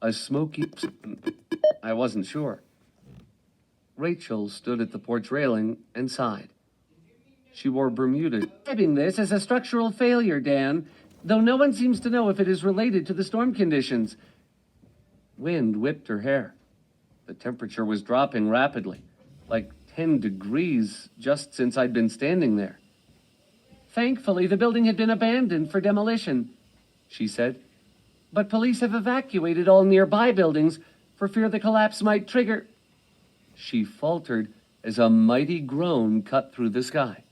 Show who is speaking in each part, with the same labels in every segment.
Speaker 1: A smoky... I wasn't sure. Rachel stood at the porch railing and sighed. She wore Bermuda. Describing this as a structural failure, Dan, though no one seems to know if it is related to the storm conditions. Wind whipped her hair. The temperature was dropping rapidly, like 10 degrees just since I'd been standing there. Thankfully, the building had been abandoned for demolition, she said. But police have evacuated all nearby buildings for fear the collapse might trigger... She faltered as a mighty groan cut through the sky.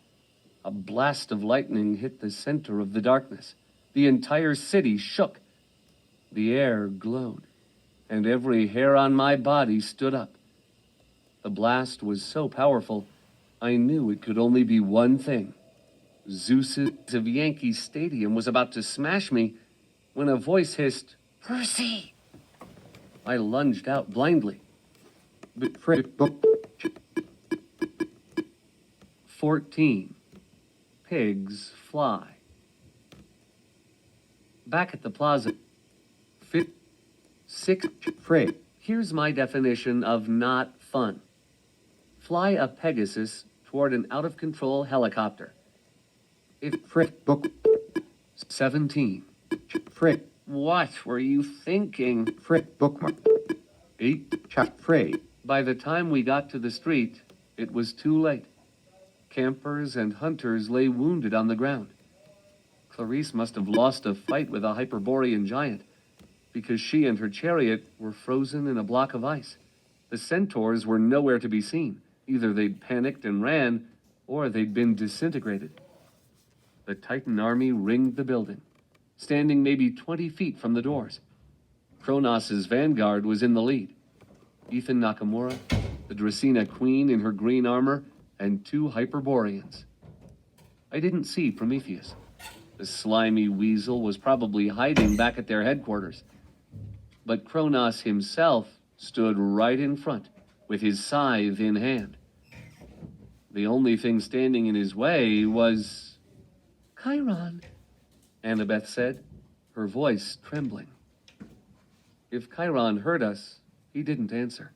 Speaker 1: A blast of lightning hit the center of the darkness. The entire city shook. The air glowed, and every hair on my body stood up. The blast was so powerful, I knew it could only be one thing. Zeus of Yankee Stadium was about to smash me when a voice hissed, "Percy!" I lunged out blindly. 14. Pigs fly. Back at the plaza. 6. Here's my definition of not fun. Fly a Pegasus toward an out-of-control helicopter. 17. What were you thinking?
Speaker 2: Bookmark.
Speaker 1: 8. By the time we got to the street, it was too late. Campers and hunters lay wounded on the ground. Clarice must have lost a fight with a Hyperborean giant, because she and her chariot were frozen in a block of ice. The centaurs were nowhere to be seen. Either they'd panicked and ran, or they'd been disintegrated. The Titan army ringed the building, standing maybe 20 feet from the doors. Kronos' vanguard was in the lead. Ethan Nakamura, the Dracena Queen in her green armor, and 2 Hyperboreans. I didn't see Prometheus. The slimy weasel was probably hiding back at their headquarters. But Kronos himself stood right in front, with his scythe in hand. The only thing standing in his way was... Chiron, Annabeth said, her voice trembling. If Chiron heard us, he didn't answer.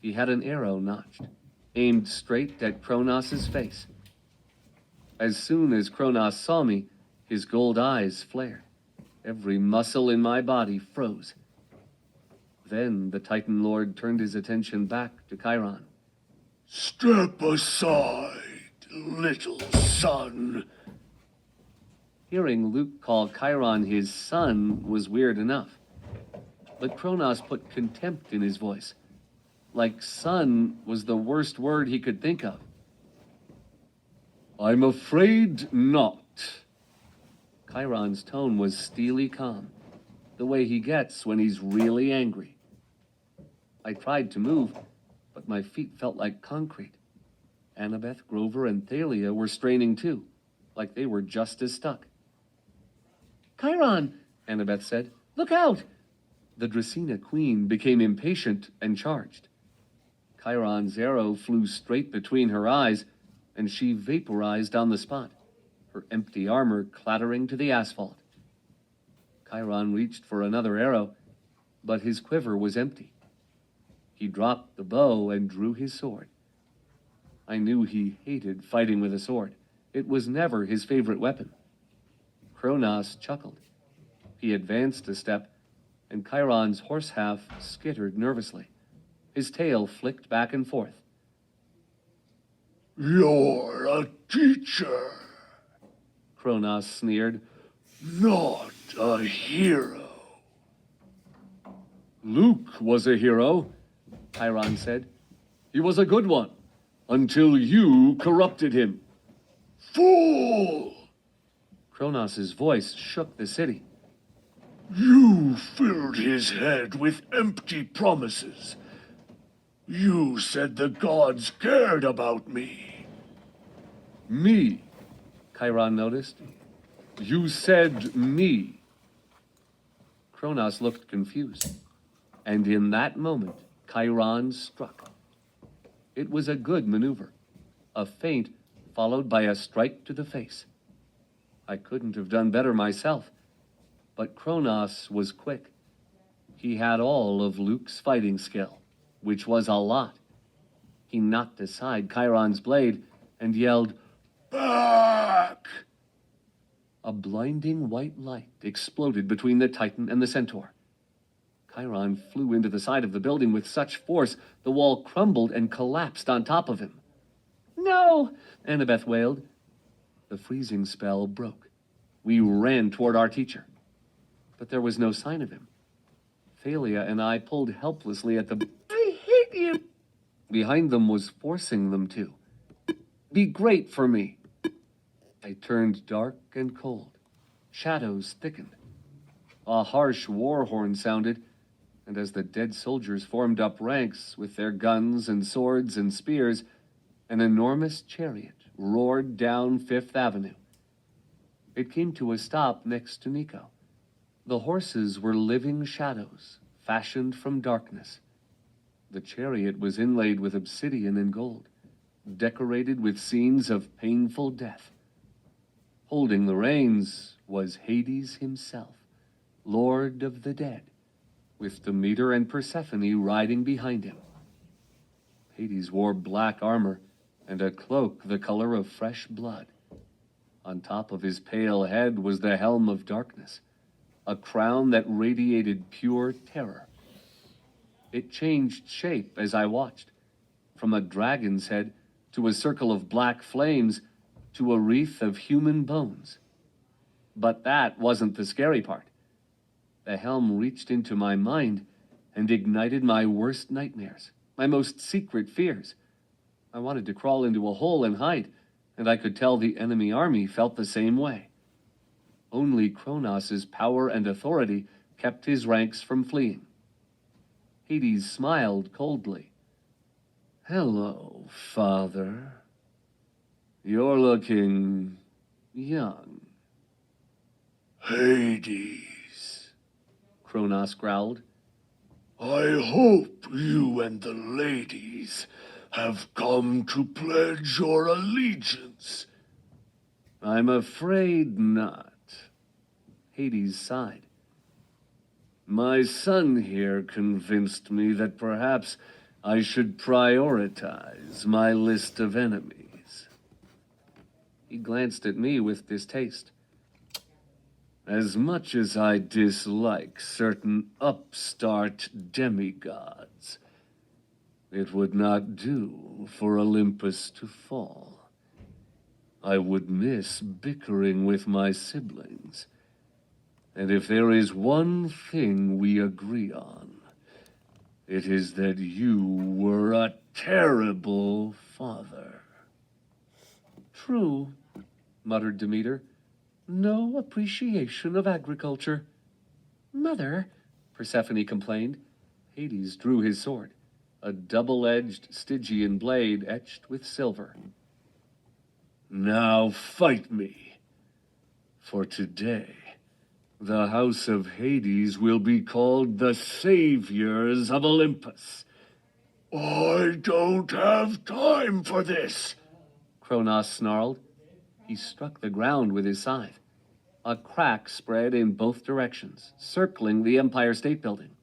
Speaker 1: He had an arrow notched, aimed straight at Kronos' face. As soon as Kronos saw me, his gold eyes flared. Every muscle in my body froze. Then the Titan Lord turned his attention back to Chiron.
Speaker 3: Step aside, little son.
Speaker 1: Hearing Luke call Chiron his son was weird enough. But Kronos put contempt in his voice, like son was the worst word he could think of. I'm afraid not. Chiron's tone was steely calm, the way he gets when he's really angry. I tried to move, but my feet felt like concrete. Annabeth, Grover, and Thalia were straining too, like they were just as stuck. Chiron, Annabeth said, look out! The Dracena Queen became impatient and charged. Chiron's arrow flew straight between her eyes, and she vaporized on the spot, her empty armor clattering to the asphalt. Chiron reached for another arrow, but his quiver was empty. He dropped the bow and drew his sword. I knew he hated fighting with a sword. It was never his favorite weapon. Kronos chuckled. He advanced a step, and Chiron's horse half skittered nervously. His tail flicked back and forth.
Speaker 3: You're a teacher.
Speaker 1: Kronos sneered.
Speaker 3: Not a hero.
Speaker 1: Luke was a hero, Chiron said. He was a good one, until you corrupted him.
Speaker 3: Fool!
Speaker 1: Kronos' voice shook the city.
Speaker 3: You filled his head with empty promises. You said the gods cared about me.
Speaker 1: Me, Chiron noticed. You said me. Kronos looked confused, and in that moment, Chiron struck. It was a good maneuver, a feint followed by a strike to the face. I couldn't have done better myself, but Kronos was quick. He had all of Luke's fighting skill, which was a lot. He knocked aside Chiron's blade and yelled, "Back!" A blinding white light exploded between the Titan and the Centaur. Chiron flew into the side of the building with such force, the wall crumbled and collapsed on top of him. "No!" Annabeth wailed. The freezing spell broke. We ran toward our teacher, but there was no sign of him. Thalia and I pulled helplessly at the... "I hate you!" Behind them was forcing them to. "Be great for me." I turned dark and cold. Shadows thickened. A harsh war horn sounded, and as the dead soldiers formed up ranks with their guns and swords and spears, an enormous chariot roared down Fifth Avenue. It came to a stop next to Nico. The horses were living shadows, fashioned from darkness. The chariot was inlaid with obsidian and gold, decorated with scenes of painful death. Holding the reins was Hades himself, Lord of the Dead, with Demeter and Persephone riding behind him. Hades wore black armor and a cloak the color of fresh blood. On top of his pale head was the helm of darkness, a crown that radiated pure terror. It changed shape as I watched, from a dragon's head to a circle of black flames to a wreath of human bones. But that wasn't the scary part. The helm reached into my mind and ignited my worst nightmares, my most secret fears. I wanted to crawl into a hole and hide, and I could tell the enemy army felt the same way. Only Kronos' power and authority kept his ranks from fleeing. Hades smiled coldly. "Hello, Father. You're looking young."
Speaker 3: Hades,
Speaker 1: Kronos growled.
Speaker 3: I hope you and the ladies have come to pledge your allegiance.
Speaker 1: "I'm afraid not." Hades sighed. "My son here convinced me that perhaps I should prioritize my list of enemies." He glanced at me with distaste. "As much as I dislike certain upstart demigods, it would not do for Olympus to fall. I would miss bickering with my siblings. And if there is one thing we agree on, it is that you were a terrible father." "True," muttered Demeter. "No appreciation of agriculture." "Mother," Persephone complained. Hades drew his sword, a double-edged Stygian blade etched with silver. "Now fight me. For today, the House of Hades will be called the Saviors of Olympus."
Speaker 3: I don't have time for this.
Speaker 1: Kronos snarled. He struck the ground with his scythe. A crack spread in both directions, circling the Empire State Building.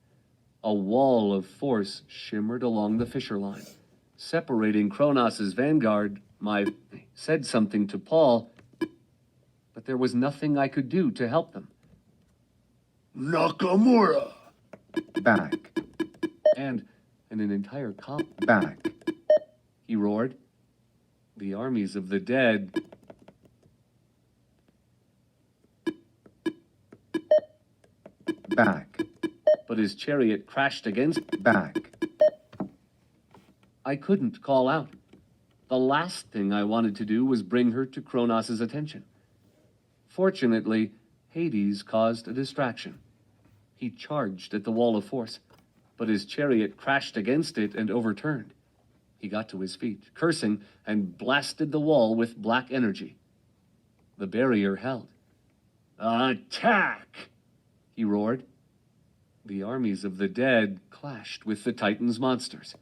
Speaker 1: A wall of force shimmered along the Fisher Line, separating Kronos' vanguard. I said something to Paul, but there was nothing I could do to help them.
Speaker 3: Nakamura!
Speaker 2: Back.
Speaker 1: And an entire
Speaker 2: Back.
Speaker 1: he roared. The armies of the dead.
Speaker 2: Back.
Speaker 1: But his chariot crashed against.
Speaker 2: Back.
Speaker 1: I couldn't call out. The last thing I wanted to do was bring her to Kronos' attention. Fortunately, Hades caused a distraction. He charged at the wall of force, but his chariot crashed against it and overturned. He got to his feet, cursing, and blasted the wall with black energy. The barrier held. "Attack!" he roared. The armies of the dead clashed with the Titan's monsters.